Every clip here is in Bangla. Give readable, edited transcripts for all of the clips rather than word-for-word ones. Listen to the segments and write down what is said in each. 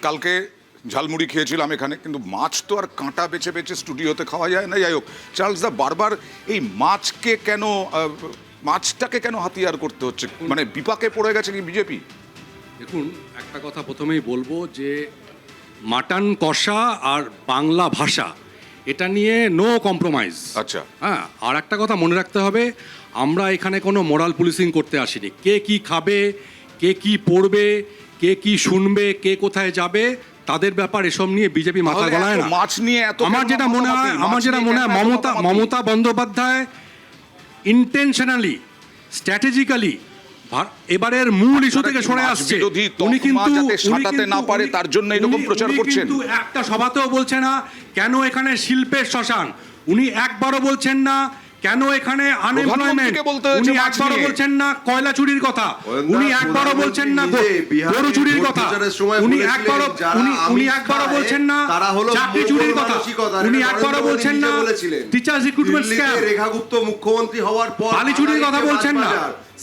কালকে ঝালমুড়ি খেয়েছিলাম এখানে, কিন্তু মাছ তো আর কাঁটা বেছে বেছে স্টুডিওতে খাওয়া যায় না। যাই হোক, চার্লস দা বারবার এই মাছটাকে কেন হাতিয়ার করতে হচ্ছে? মানে বিপাকে পড়ে গেছে কি বিজেপি? দেখুন, একটা কথা প্রথমেই বলবো যে মাটন কষা আর বাংলা ভাষা এটা নিয়ে নো কম্প্রোমাইজ। আচ্ছা। হ্যাঁ, আর একটা কথা মনে রাখতে হবে, আমরা এখানে কোনো মোরাল পুলিশিং করতে আসিনি। কে কি খাবে, কে কি পড়বে, কে কি শুনবে, কে কোথায় যাবে, তাদের ব্যাপার এসব নিয়ে বিজেপি মাথা গলায় না। মাছ নিয়ে এত আমার যেটা মনে হয় মমতা বন্দ্যোপাধ্যায় ইন্টেনশনালি, স্ট্র্যাটেজিক্যালি এবারের মূল ইস্যু থেকে সরে আসছে। উনি কিন্তু সাঁতাতে না পারে তার জন্য এরকম প্রচার করছেন। কিন্তু একটা সভাতেও বলছে না কেন এখানে শিল্পের শ্মশান, উনি একবারও বলছেন না কেন এখানে আনএমপ্লয়মেন্ট, উনি একবারও বলছেন না কয়লা চুরির কথা, উনি একবারও বলছেন না গরু চুরির কথা, উনি একবারও বলছেন না চাকরি চুরির কথা, উনি একবারও বলছেন না টিচার্স রিক্রুটমেন্ট স্ক্যাম, রেখা গুপ্ত মুখ্যমন্ত্রী হওয়ার পর বালি চুরির কথা বলছেন না।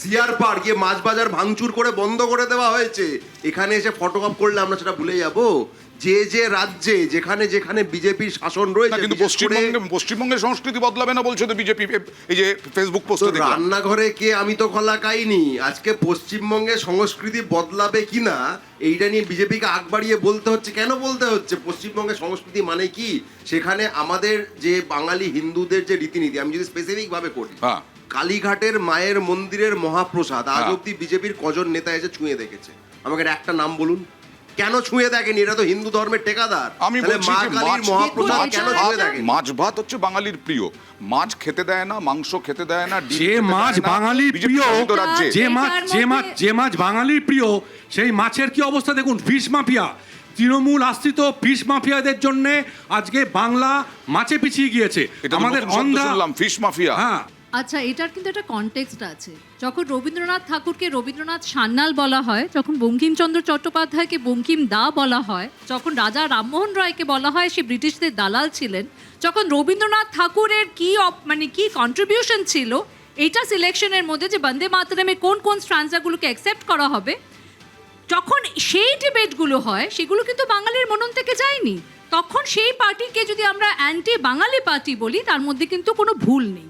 সিআর পার গিয়ে মাছ বাজার ভাঙচুর করে বন্ধ করে দেওয়া হয়েছে। এখানে এসে ফটোকপ করলে আমরা সেটা ভুলে যাব? যে রাজ্যে যেখানে যেখানে বিজেপির শাসন রয়েছে, কিন্তু পশ্চিমবঙ্গের সংস্কৃতি বদলাবে না বলছে তো বিজেপি, এই যে ফেসবুক পোস্টে দেখলাম। রান্নাঘরে কে আমি তো খোলা খাইনি। আজকে পশ্চিমবঙ্গের সংস্কৃতি বদলাবে কিনা এইটা নিয়ে বিজেপিকে আগ বাড়িয়ে বলতে হচ্ছে। কেন বলতে হচ্ছে? পশ্চিমবঙ্গের সংস্কৃতি মানে কি? সেখানে আমাদের যে বাঙালি হিন্দুদের যে রীতিনীতি, আমি যদি স্পেসিফিক ভাবে করি, কালীঘাটের মায়ের মন্দিরের মহাপ্রসাদ আজ অব্দি বিজেপির কজন নেতা এসে ছুঁয়ে দেখেছে? আমাকে একটা নাম বলুন, কেন ছুঁয়ে দেখেনি? এরা তো হিন্দু ধর্মের টেকাদার। আমি বলছি মাছ ভাত হচ্ছে বাঙালির প্রিয়। মাছ খেতে দেয় না, মাংস খেতে দেয় না, যে মাছ বাঙালির প্রিয়, যে মাছ বাঙালির প্রিয়, সেই মাছের কি অবস্থা দেখুন। ফিশ মাফিয়া, তৃণমূল আশ্রিত ফিশ মাফিয়াদের জন্য আজকে বাংলা মাছে পিছিয়ে গিয়েছে। আমাদের ফিশ মাফিয়া। হ্যাঁ, আচ্ছা, এটার কিন্তু একটা কনটেক্সট আছে। যখন রবীন্দ্রনাথ ঠাকুরকে রবীন্দ্রনাথ সান্যাল বলা হয়, যখন বঙ্কিমচন্দ্র চট্টোপাধ্যায়কে বঙ্কিম দা বলা হয়, যখন রাজা রামমোহন রায়কে বলা হয় সে ব্রিটিশদের দালাল ছিলেন, যখন রবীন্দ্রনাথ ঠাকুরের কি কন্ট্রিবিউশন ছিল এইটা সিলেকশনের মধ্যে, যে বন্দে মাতরমে কোন কোন স্ট্রানজাগুলোকে অ্যাকসেপ্ট করা হবে, যখন সেই ডিবেটগুলো হয়, সেগুলো কিন্তু বাঙালির মনন থেকে যায়নি। তখন সেই পার্টিকে যদি আমরা অ্যান্টি বাঙালি পার্টি বলি, তার মধ্যে কিন্তু কোনো ভুল নেই।